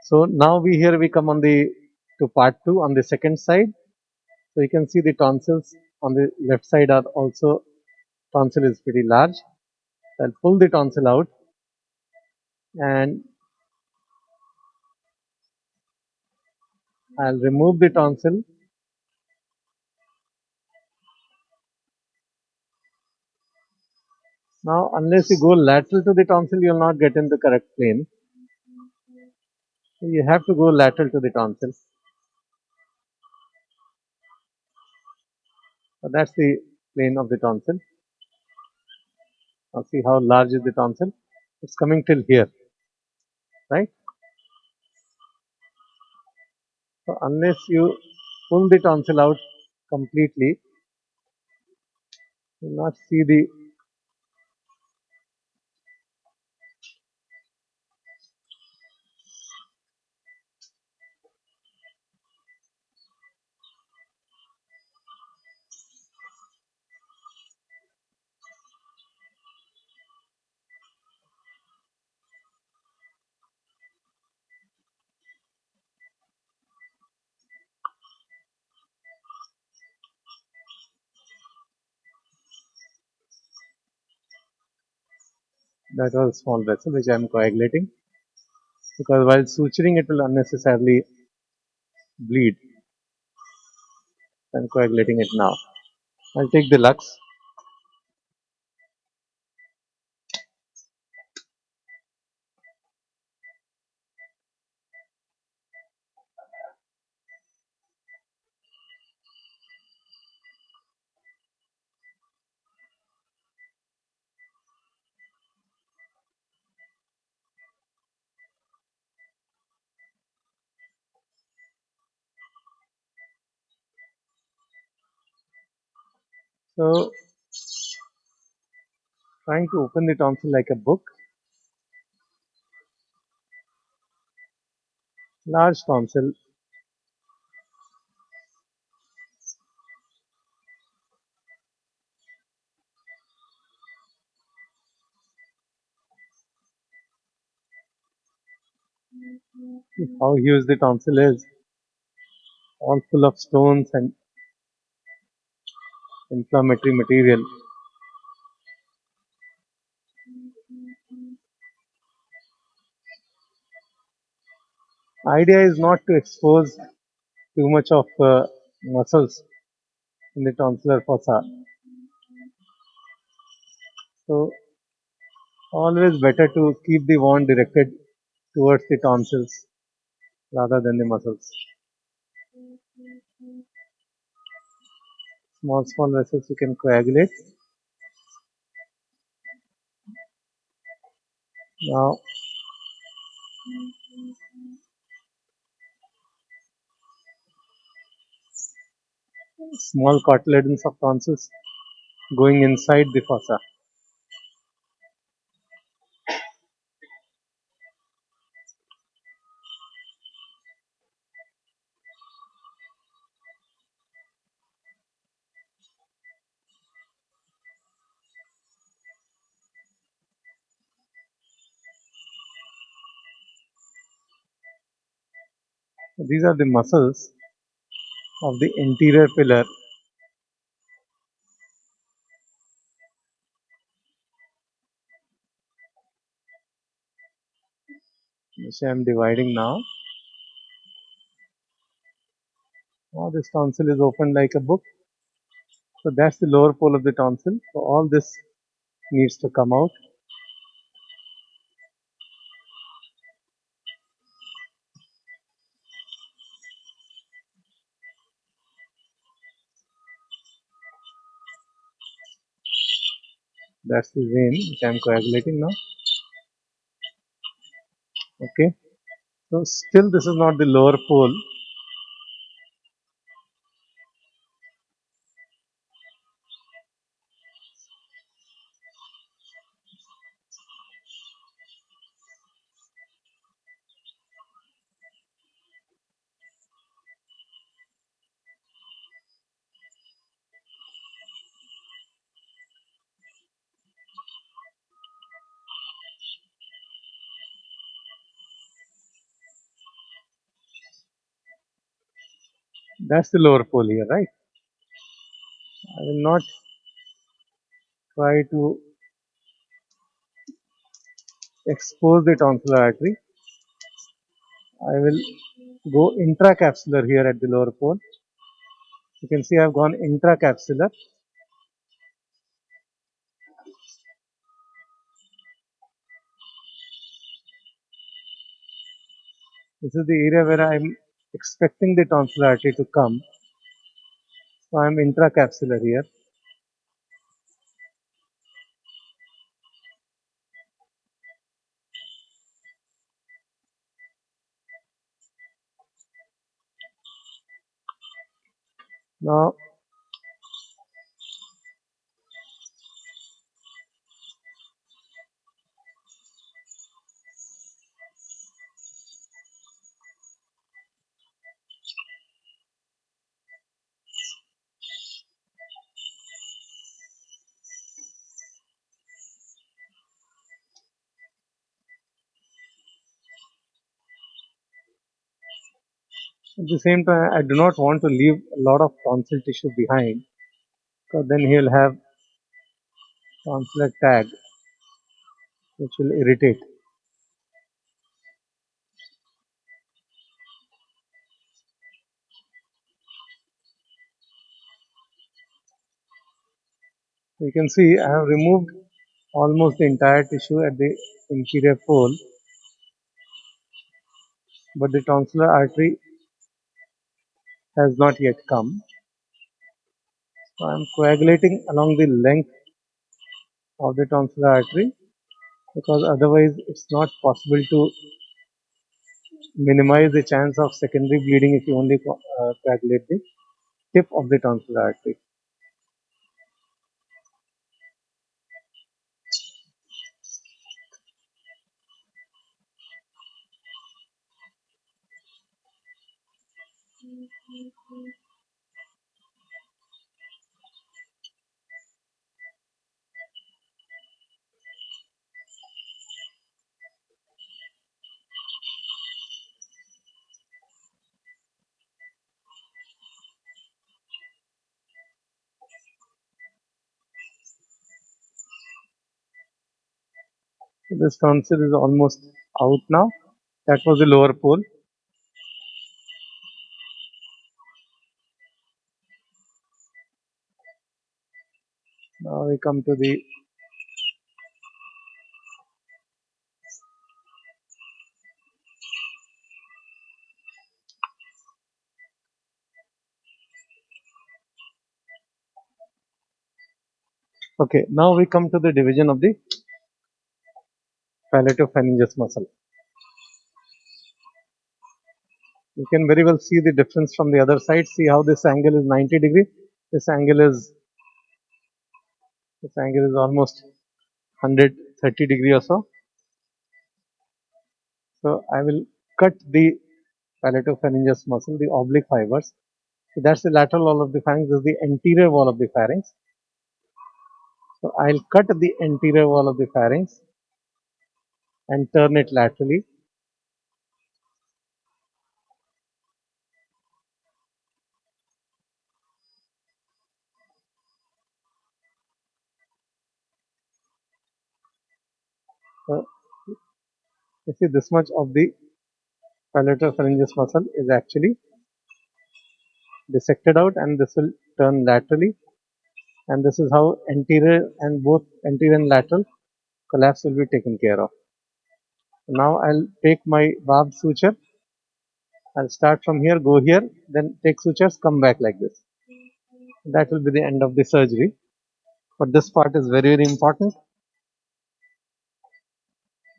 So now we come on the to part 2 on the second side. So you can see the tonsils on the left side are also tonsil is pretty large. I'll pull the tonsil out and I'll remove the tonsil. Now unless you go lateral to the tonsil, you will not get in the correct plane. So you have to go lateral to the tonsil. So that's the plane of the tonsil. Now see how large is the tonsil. It's coming till here, right? So unless you pull the tonsil out completely, you will not see the. That was a small vessel which I am coagulating, because while suturing it will unnecessarily bleed. I am coagulating it now. I'll take the lux. So trying to open the tonsil like a book. Large tonsil. See how huge the tonsil is. All full of stones and inflammatory material. Idea is not to expose too much of muscles in the tonsillar fossa. So always better to keep the wand directed towards the tonsils rather than the muscles. Small vessels you can coagulate. Now small cotyledons of tonsils going inside the fossa. These are the muscles of the anterior pillar, which I am dividing now. Now this tonsil is open like a book. So that's the lower pole of the tonsil. So all this needs to come out. That's the vein which I am coagulating now. Okay. So still this is not the lower pole. That's the lower pole here, right? I will not try to expose the tonsillar artery. I will go intracapsular here at the lower pole. You can see I have gone intracapsular. This is the area where I am expecting the tonsillar artery to come. So I am intracapsular here. Now at the same time, I do not want to leave a lot of tonsil tissue behind, because then he will have tonsillar tag, which will irritate. So you can see I have removed almost the entire tissue at the inferior pole, but the tonsillar artery has not yet come. So I am coagulating along the length of the tonsillar artery, because otherwise it's not possible to minimize the chance of secondary bleeding if you only coagulate the tip of the tonsillar artery. So this tonsil is almost out now. That was the lower pole. Now we come to the okay. Now we come to the division of the palatopharyngeus muscle. You can very well see the difference from the other side. See how this angle is 90 degree. This angle is almost 130 degree or so. So I will cut the palatopharyngeus muscle, the oblique fibers. So that's the lateral wall of the pharynx. This is the anterior wall of the pharynx. So I'll cut the anterior wall of the pharynx and turn it laterally. So you see this much of the palatopharyngeus muscle is actually dissected out, and this will turn laterally, and this is how anterior and both anterior and lateral collapse will be taken care of. Now I'll take my barbed suture. I'll start from here, go here, then take sutures, come back like this. That will be the end of the surgery. But this part is very, very important.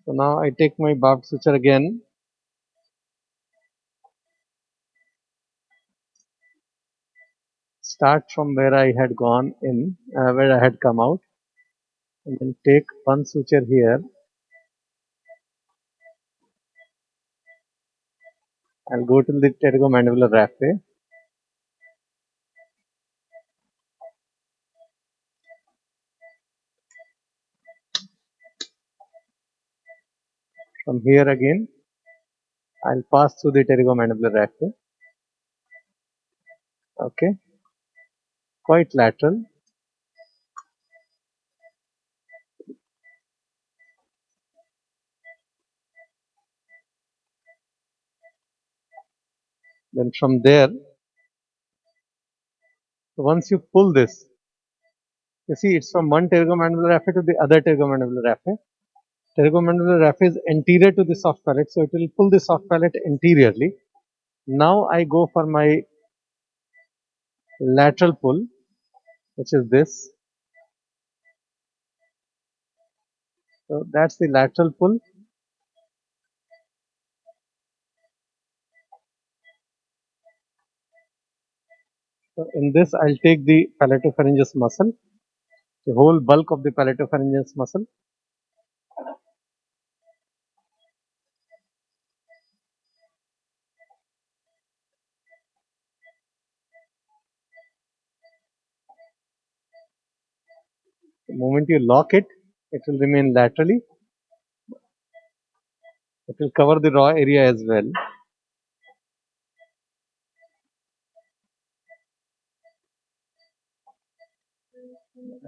So now I take my barbed suture again. Start from where I had gone in, where I had come out, and then take one suture here. I'll go till the pterygomandibular raphe. From here again, I'll pass through the pterygomandibular raphe. Okay, quite lateral. Then from there, once you pull this, you see it's from one pterygomandibular raphe to the other pterygomandibular raphe. Pterygomandibular raphe is anterior to the soft palate, so it will pull the soft palate anteriorly. Now I go for my lateral pull, which is this. So that's the lateral pull. So in this, I'll take the palatopharyngeus muscle, the whole bulk of the palatopharyngeus muscle. The moment you lock it, it will remain laterally. It will cover the raw area as well.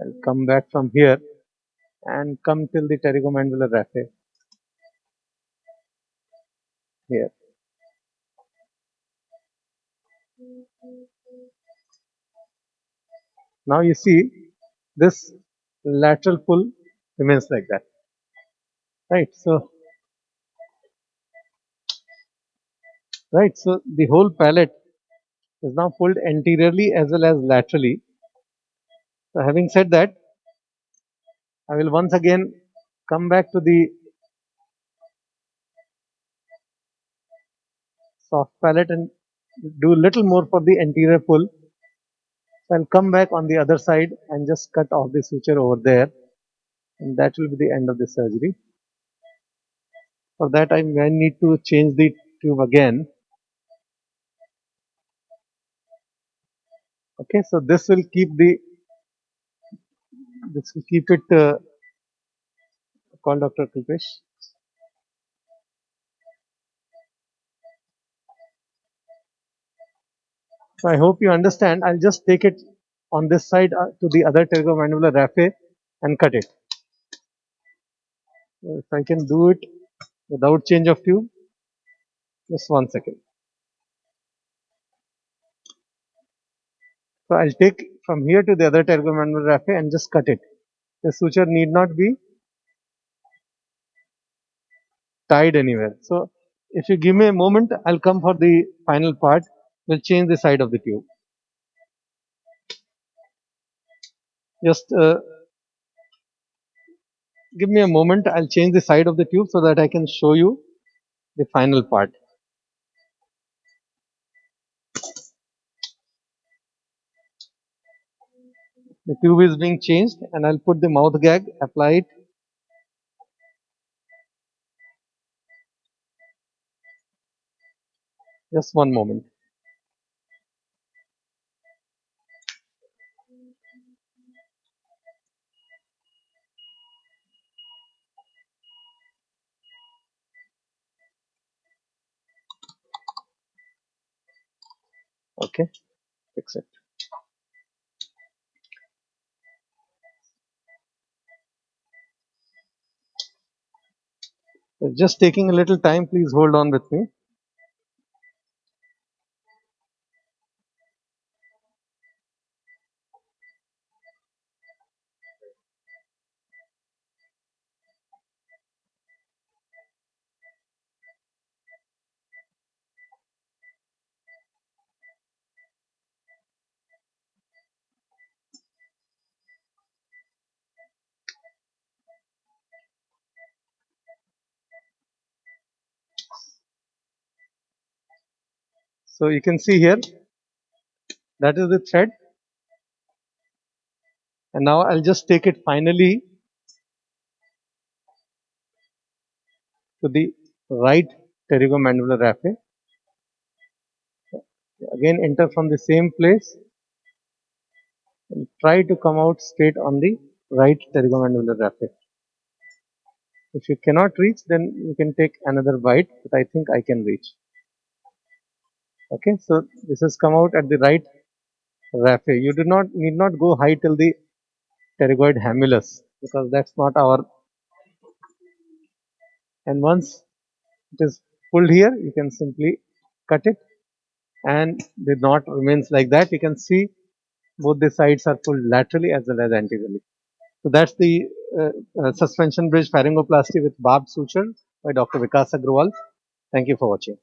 I'll come back from here and come till the pterygomandibular raphe here. Now you see this lateral pull remains like that, right? So the whole palate is now pulled anteriorly as well as laterally. So having said that, I will once again come back to the soft palate and do little more for the anterior pull. So I'll come back on the other side and just cut off the suture over there, and that will be the end of the surgery. For that, I may need to change the tube again. Okay, so this will keep it. Call Dr. Kulpesh. So I hope you understand. I'll just take it on this side to the other pterygomandibular raphe and cut it. So if I can do it without change of tube, just 1 second. So I'll take from here to the other pterygomandibular raphe and just cut it. The suture need not be tied anywhere. So if you give me a moment, I'll come for the final part. We'll change the side of the tube. Just give me a moment. I'll change the side of the tube so that I can show you the final part. The tube is being changed and I'll put the mouth gag, apply it. Just one moment. Okay, fix it. It's just taking a little time. Please hold on with me. So you can see here, that is the thread. And now I'll just take it finally to the right pterygomandibular raphe. Again, enter from the same place and try to come out straight on the right pterygomandibular raphe. If you cannot reach, then you can take another bite, but I think I can reach. Okay, so this has come out at the right raphe. You do not need not go high till the pterygoid hamulus because that's not our. And once it is pulled here, you can simply cut it, and the knot remains like that. You can see both the sides are pulled laterally as well as anteriorly. So that's the suspension bridge pharyngoplasty with barbed suture by Dr. Vikas Agrawal. Thank you for watching.